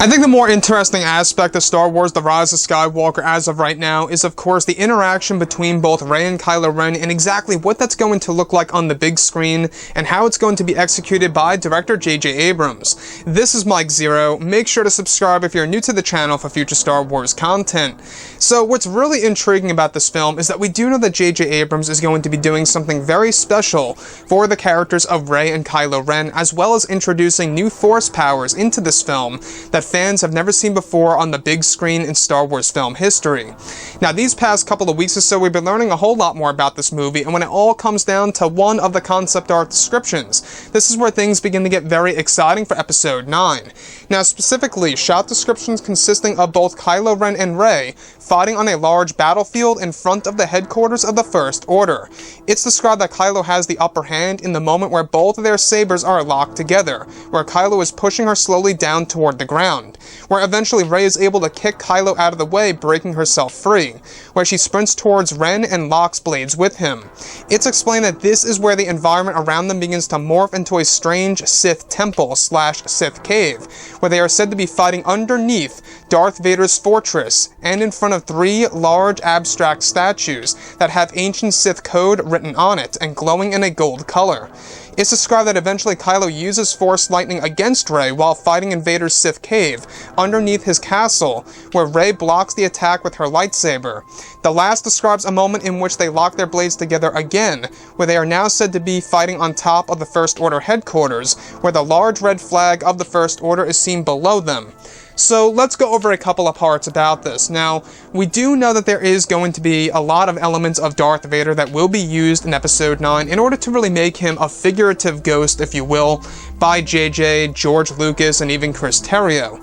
I think the more interesting aspect of Star Wars The Rise of Skywalker as of right now is, of course, the interaction between both Rey and Kylo Ren and exactly what that's going to look like on the big screen and how it's going to be executed by director J.J. Abrams. This is Mike Zero. Make sure to subscribe if you're new to the channel for future Star Wars content. So what's really intriguing about this film is that we do know that J.J. Abrams is going to be doing something very special for the characters of Rey and Kylo Ren, as well as introducing new Force powers into this film that fans have never seen before on the big screen in Star Wars film history. Now, these past couple of weeks or so, we've been learning a whole lot more about this movie, and when it all comes down to one of the concept art descriptions, this is where things begin to get very exciting for Episode 9. Now, specifically, shot descriptions consisting of both Kylo Ren and Rey fighting on a large battlefield in front of the headquarters of the First Order. It's described that Kylo has the upper hand in the moment where both of their sabers are locked together, where Kylo is pushing her slowly down toward the ground, where eventually Rey is able to kick Kylo out of the way, breaking herself free, where she sprints towards Ren and locks blades with him. It's explained that this is where the environment around them begins to morph into a strange Sith temple / Sith cave, where they are said to be fighting underneath Darth Vader's fortress, and in front of 3 large abstract statues that have ancient Sith code written on it and glowing in a gold color. It's described that eventually Kylo uses Force lightning against Rey while fighting in Vader's Sith cave underneath his castle, where Rey blocks the attack with her lightsaber. The last describes a moment in which they lock their blades together again, where they are now said to be fighting on top of the First Order headquarters, where the large red flag of the First Order is seen below them. So let's go over a couple of parts about this. Now, we do know that there is going to be a lot of elements of Darth Vader that will be used in Episode 9 in order to really make him a figurative ghost, if you will, by JJ, George Lucas, and even Chris Terrio.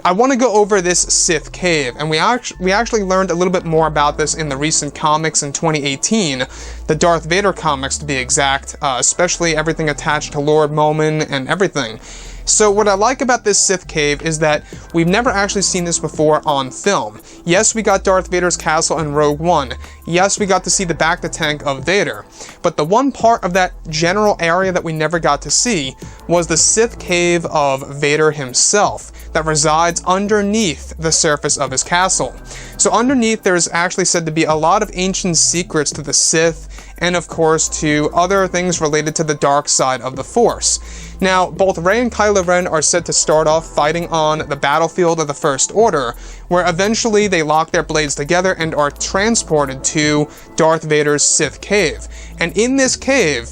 I want to go over this Sith cave, and we actually learned a little bit more about this in the recent comics in 2018, the Darth Vader comics to be exact, especially everything attached to Lord Momin and everything. So what I like about this Sith cave is that we've never actually seen this before on film. Yes, we got Darth Vader's castle in Rogue One. Yes, we got to see the back-to-tank of Vader. But the one part of that general area that we never got to see was the Sith cave of Vader himself that resides underneath the surface of his castle. So underneath, there's actually said to be a lot of ancient secrets to the Sith, and of course to other things related to the dark side of the Force. Now, both Rey and Kylo Ren are said to start off fighting on the battlefield of the First Order, where eventually they lock their blades together and are transported to Darth Vader's Sith cave. And in this cave,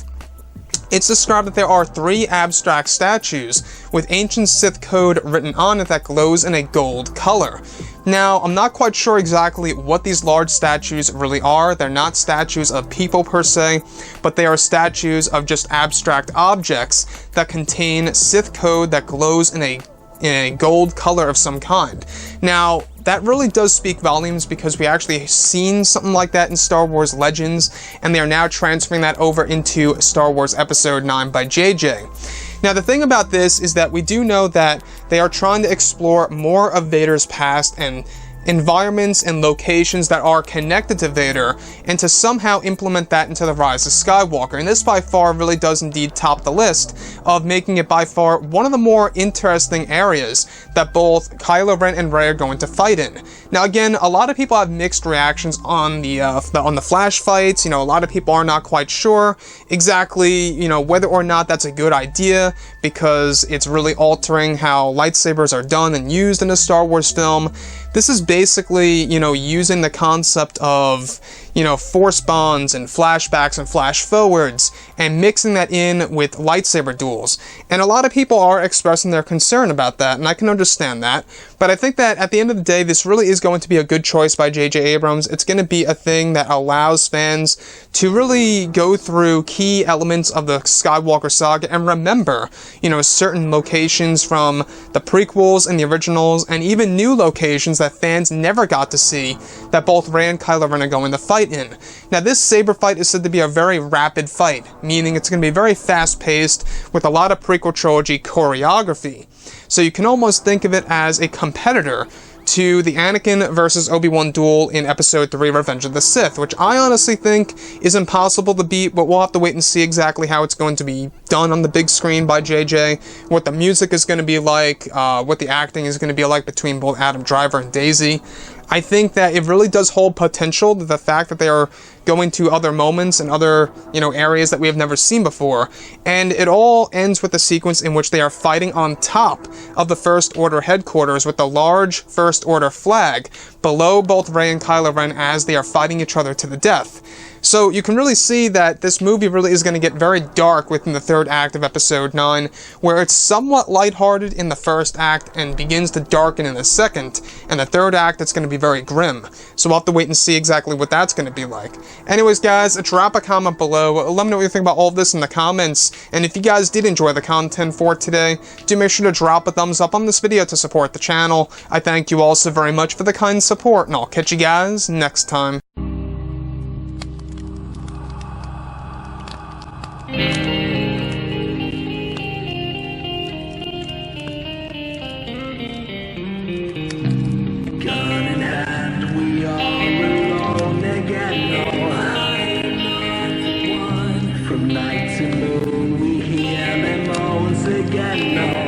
it's described that there are 3 abstract statues with ancient Sith code written on it that glows in a gold color. Now, I'm not quite sure exactly what these large statues really are. They're not statues of people per se, but they are statues of just abstract objects that contain Sith code that glows in a gold color of some kind. Now, that really does speak volumes because we actually seen something like that in Star Wars Legends, and they are now transferring that over into Star Wars Episode 9 by JJ. Now, the thing about this is that we do know that they are trying to explore more of Vader's past and environments and locations that are connected to Vader, and to somehow implement that into The Rise of Skywalker. And this by far really does indeed top the list of making it by far one of the more interesting areas that both Kylo Ren and Rey are going to fight in. Now again, a lot of people have mixed reactions on the flash fights. You know, a lot of people are not quite sure exactly, you know, whether or not that's a good idea, because it's really altering how lightsabers are done and used in a Star Wars film. This is basically, you know, using the concept of, you know, force bonds and flashbacks and flash forwards and mixing that in with lightsaber duels. And a lot of people are expressing their concern about that, and I can understand that. But I think that at the end of the day, this really is going to be a good choice by J.J. Abrams. It's going to be a thing that allows fans to really go through key elements of the Skywalker saga and remember, you know, certain locations from the prequels and the originals, and even new locations that fans never got to see that both Rey and Kylo Ren are going to fight in. Now, this saber fight is said to be a very rapid fight, meaning it's going to be very fast-paced with a lot of prequel trilogy choreography. So you can almost think of it as a competitor to the Anakin versus Obi-Wan duel in Episode 3, Revenge of the Sith, which I honestly think is impossible to beat, but we'll have to wait and see exactly how it's going to be done on the big screen by JJ, what the music is going to be like, what the acting is going to be like between both Adam Driver and Daisy. I think that it really does hold potential, the fact that they are going to other moments and other, areas that we have never seen before. And it all ends with the sequence in which they are fighting on top of the First Order headquarters with the large First Order flag below both Rey and Kylo Ren as they are fighting each other to the death. So you can really see that this movie really is going to get very dark within the third act of Episode 9, where it's somewhat lighthearted in the first act and begins to darken in the second, and the third act it's going to be very grim. So we'll have to wait and see exactly what that's going to be like. Anyways, guys, drop a comment below. Let me know what you think about all of this in the comments, and if you guys did enjoy the content for today, do make sure to drop a thumbs up on this video to support the channel. I thank you all so very much for the kind support, and I'll catch you guys next time. From night to moon, we hear them moans again.